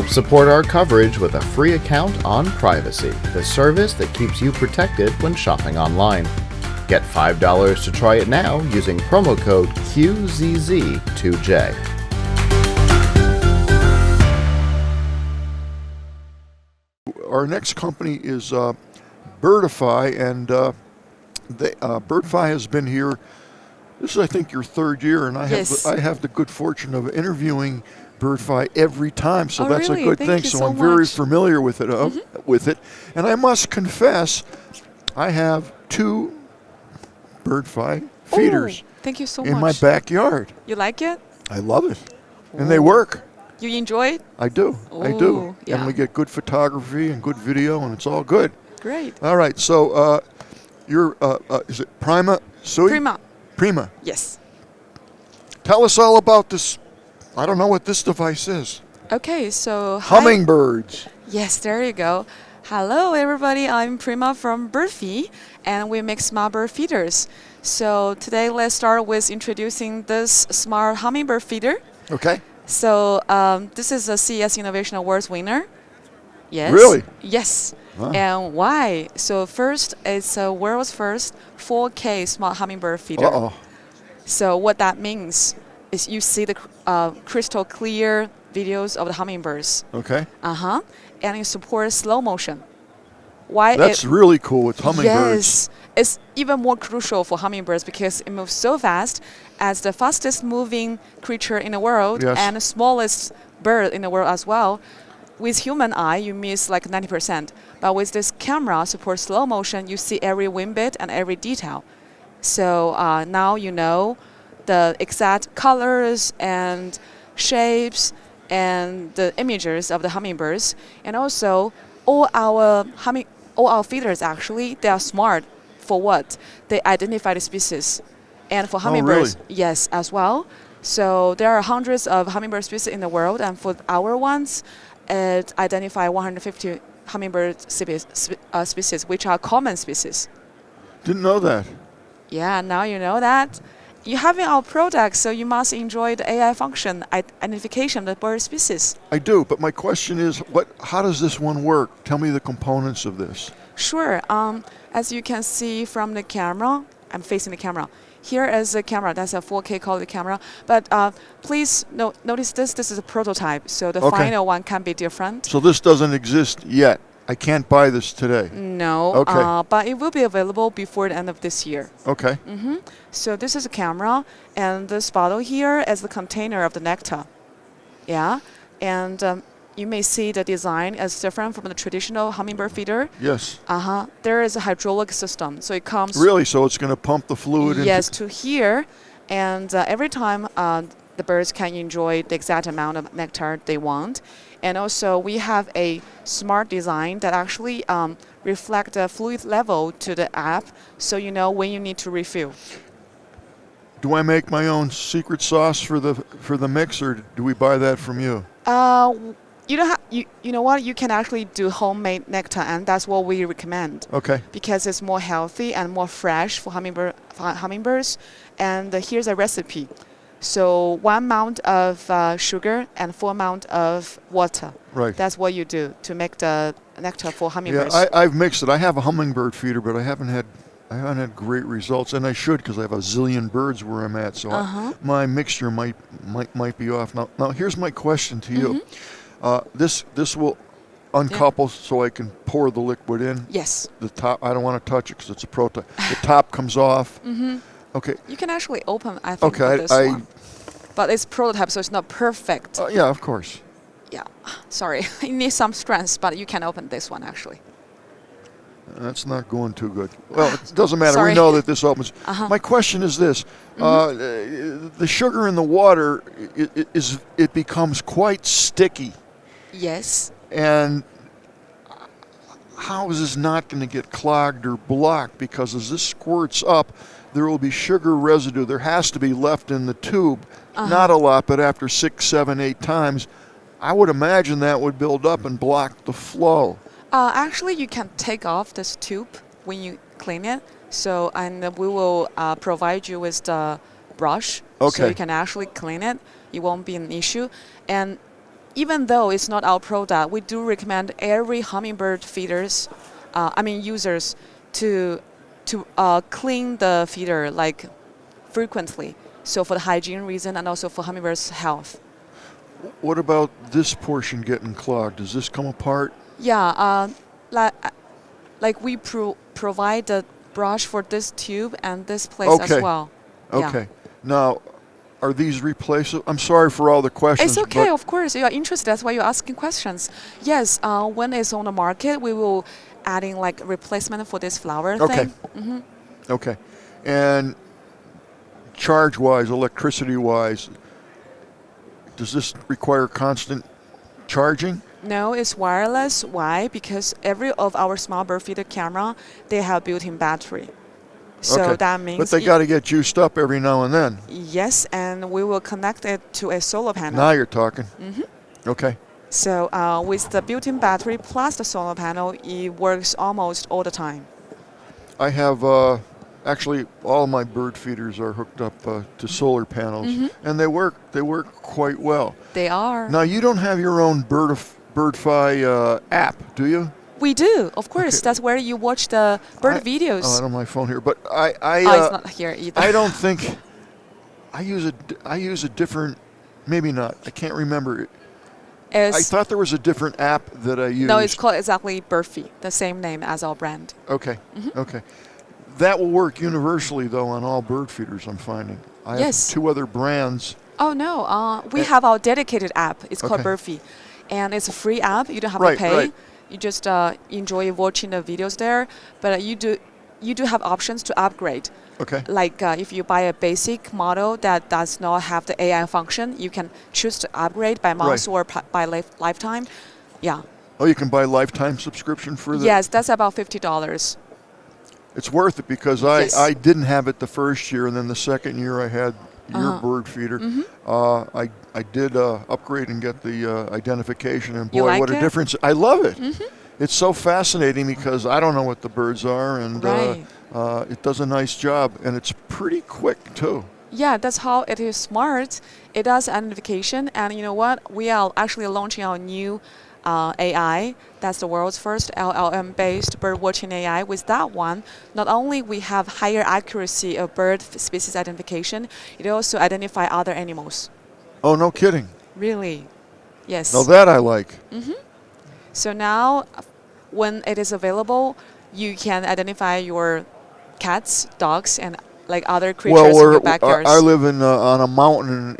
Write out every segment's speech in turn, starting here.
Help support our coverage with a free account on Privacy, the service that keeps you protected when shopping online. Get $5 to try it now using promo code QZZ2J. Our next company is Birdfy, and Birdfy has been here. This is, I think, your third year, and I have the good fortune of interviewing Birdfy every time, so that's really? a good Thank thing. you So so I'm very much. familiar with it. And I must confess, I have 2 Birdfy feeders Thank you so in much. my backyard. You like it? I love it, and they work. You enjoy it? I do. I do. Ooh, yeah. And we get good photography and good video, and it's all good. Great. All right. So you're is it Prima? Prima. Prima. Yes. Tell us all about this. I don't know what this device is. Okay, so Hummingbirds. Yes, there you go. Hello, everybody. I'm Prima from Birdfy, and we make smart bird feeders. So today, let's start with introducing this smart hummingbird feeder. Okay. So this is a CES Innovation Awards winner. Yes. Really? Yes. Huh. And why? So first, it's a world's first 4K smart hummingbird feeder. Uh-oh. So what that means is you see the crystal clear videos of the hummingbirds. Okay. Uh-huh. And it supports slow motion. Why? That's really cool with hummingbirds. Yes. It's even more crucial for hummingbirds because it moves so fast as the fastest moving creature in the world and the smallest bird in the world as well. With human eye, you miss like 90%. But with this camera, support slow motion, you see every wing bit and every detail. So now you know the exact colors and shapes and the images of the hummingbirds. And also, all our feeders actually, they are smart. For what? They identify the species. And for hummingbirds, yes, as well. So there are hundreds of hummingbird species in the world, and for our ones, it identifies 150 hummingbird species, which are common species. Didn't know that. Yeah, now you know that. You're having our product, so you must enjoy the AI function, identification of the bird species. I do, but my question is, how does this one work? Tell me the components of this. Sure. As you can see from the camera, I'm facing the camera. Here is the camera. That's a 4K quality camera. But please notice this. This is a prototype, so the final one can be different. So this doesn't exist yet. I can't buy this today. No. Okay. But it will be available before the end of this year. Okay. So this is a camera, and this bottle here is the container of the nectar. Yeah. And you may see the design is different from the traditional hummingbird feeder. Yes. There is a hydraulic system, so it comes. Really? So it's going to pump the fluid into to here, and every time the birds can enjoy the exact amount of nectar they want. And also, we have a smart design that actually reflects the fluid level to the app, so you know when you need to refill. Do I make my own secret sauce for the mix, or do we buy that from you? You don't have, you know what? You can actually do homemade nectar, and that's what we recommend. Okay. Because it's more healthy and more fresh for hummingbirds. And here's a recipe. So 1 amount of sugar and 4 amount of water. Right. That's what you do to make the nectar for hummingbirds. Yeah, I've mixed it. I have a hummingbird feeder, but I haven't had great results, and I should because I have a zillion birds where I'm at. So my mixture might be off. Now here's my question to you. This will uncouple so I can pour the liquid in. Yes. The top, I don't want to touch it because it's a prototype. The top comes off. Okay. You can actually open, I think, this one. But it's prototype, so it's not perfect. Yeah, of course. Yeah. Sorry. You need some strength, but you can open this one, actually. That's not going too good. Well, it doesn't matter. Sorry. We know that this opens. My question is this. The sugar in the water, it becomes quite sticky. Yes. And how is this not going to get clogged or blocked? Because as this squirts up, there will be sugar residue. There has to be left in the tube. Not a lot, but after 6, 7, 8 times, I would imagine that would build up and block the flow. Actually, you can take off this tube when you clean it. So, and we will provide you with the brush, so you can actually clean it. It won't be an issue. And even though it's not our product, we do recommend every hummingbird feeders, users, to clean the feeder like frequently. So for the hygiene reason and also for hummingbirds' health. What about this portion getting clogged? Does this come apart? Yeah, like we provide the brush for this tube and this place as well. Okay. Yeah. Now, are these replaceable? I'm sorry for all the questions. It's okay, of course. You are interested. That's why you're asking questions. Yes, when it's on the market, we will adding like replacement for this flower thing. Mm-hmm. Okay. And charge-wise, electricity-wise, does this require constant charging? No, it's wireless. Why? Because every of our small bird feeder camera, they have built-in battery. So that means... But they got to get juiced up every now and then. Yes, and we will connect it to a solar panel. Now you're talking. Mm-hmm. Okay. So with the built-in battery plus the solar panel, it works almost all the time. I have... actually, all my bird feeders are hooked up to solar panels, and they work quite well. They are. Now, you don't have your own Birdfy app, do you? We do, of course. That's where you watch the bird videos. Oh, I don't have my phone here, but it's not here either. I don't think I use a different. Maybe not. I can't remember. I thought there was a different app that I used. No, it's called exactly Birdfy, the same name as our brand. Okay. Okay. That will work universally, though, on all bird feeders, I'm finding. I have 2 other brands. Oh, no. We have our dedicated app. It's called Birdfy. And it's a free app. You don't have to pay. Right. You just enjoy watching the videos there. But you do have options to upgrade. Okay. Like if you buy a basic model that does not have the AI function, you can choose to upgrade by month or by lifetime. Yeah. Oh, you can buy lifetime subscription for that? Yes, that's about $50. It's worth it because I didn't have it the first year, and then the second year I had your bird feeder. I did upgrade and get the identification, and boy, what a difference. I love it. It's so fascinating because I don't know what the birds are, and it does a nice job, and it's pretty quick, too. Yeah, that's how it is smart. It does identification, and you know what? We are actually launching our new AI. That's the world's first LLM-based bird-watching AI. With that one, not only we have higher accuracy of bird species identification, it also identifies other animals. Oh, no kidding. Really? Yes. Now that I like. So now, when it is available, you can identify your cats, dogs, and like other creatures in your backyards. I live on a mountain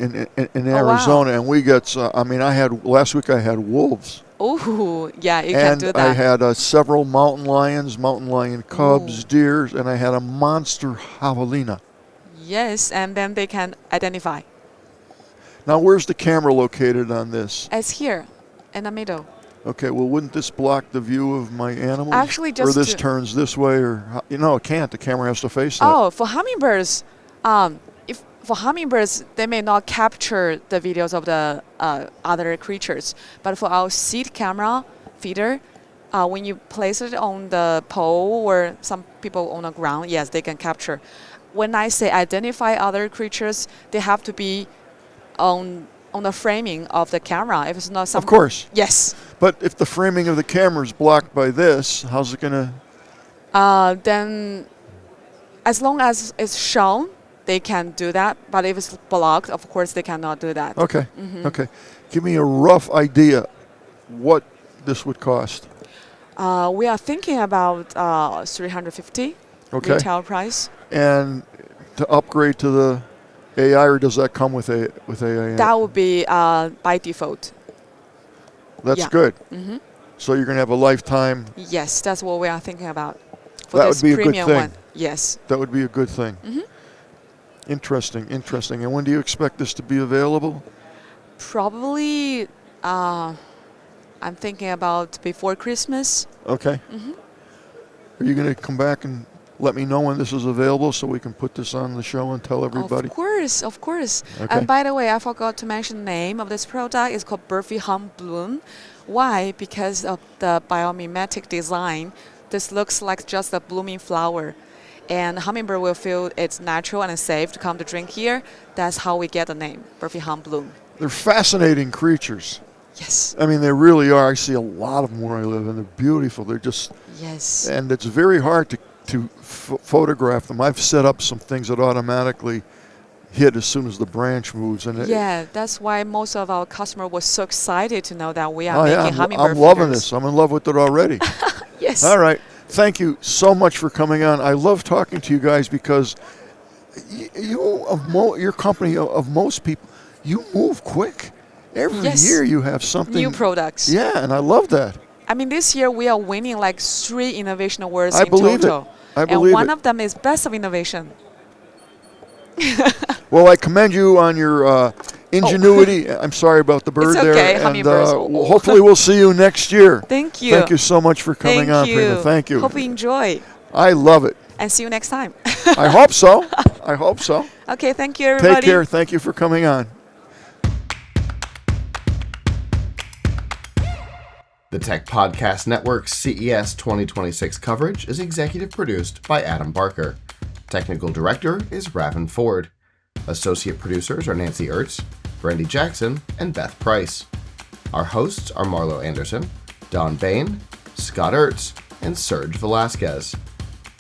in Arizona, and we get. Last week I had wolves. Oh, yeah, you can do that. And I had several mountain lions, mountain lion cubs, deers, and I had a monster javelina. Yes, and then they can identify. Now, where's the camera located on this? It's here, in the middle. Okay, well, wouldn't this block the view of my animals? Actually, just or this turns this way, or it can't. The camera has to face that. Oh, for hummingbirds, for hummingbirds, they may not capture the videos of the other creatures. But for our seed camera feeder, when you place it on the pole or some people on the ground, yes, they can capture. When I say identify other creatures, they have to be on the framing of the camera. If it's not some... Of course. Yes. But if the framing of the camera is blocked by this, how's it going to... Then as long as it's shown, they can do that. But if it's blocked, of course, they cannot do that. Okay. Okay. Give me a rough idea what this would cost. We are thinking about $350 retail price. And to upgrade to the AI, or does that come with AI? That would be by default. That's good. So you're going to have a lifetime. Yes, that's what we are thinking about. For that this would be premium a good thing. One. Yes. That would be a good thing. Interesting. And when do you expect this to be available? Probably, I'm thinking about before Christmas. Okay. Are you going to come back and let me know when this is available so we can put this on the show and tell everybody? Of course. Okay. And by the way, I forgot to mention the name of this product. It's called Birdfy Home Bloom. Why? Because of the biomimetic design. This looks like just a blooming flower. And hummingbird will feel it's natural and safe to come to drink here. That's how we get the name, Birdfy Home Bloom. They're fascinating creatures. Yes. I mean, they really are. I see a lot of them where I live, and they're beautiful. They're just, Yes. and it's very hard to photograph them. I've set up some things that automatically hit as soon as the branch moves. And yeah, that's why most of our customers were so excited to know that we are making hummingbird I'm loving feeders. this. I'm in love with it already. Yes. All right. Thank you so much for coming on. I love talking to you guys because your company of most people, you move quick. Every year you have something. New products. Yeah, and I love that. I mean, this year we are winning like 3 innovation awards I in believe total. I believe and one it. of them is Best of Innovation. Well, I commend you on your ingenuity. I'm sorry about the bird It's okay, there. hummingbirds. And hopefully we'll see you next year. Thank you. Thank you so much for coming on, Prima. Thank you. Hope you enjoy. I love it. And see you next time. I hope so. I hope so. Okay, thank you, everybody. Take care. Thank you for coming on. The Tech Podcast Network's CES 2026 coverage is executive produced by Adam Barker. Technical director is Ravin Ford. Associate producers are Nancy Ertz, Brandy Jackson, and Beth Price. Our hosts are Marlo Anderson, Don Bain, Scott Ertz, and Serge Velasquez.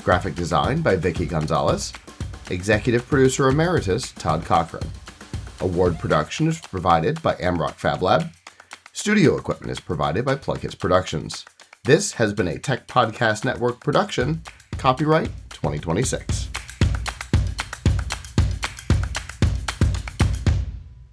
Graphic design by Vicky Gonzalez. Executive producer emeritus Todd Cochran. Award production is provided by Amrock Fab Lab. Studio equipment is provided by PLUGHITZ Productions. This has been a Tech Podcast Network production, copyright 2026.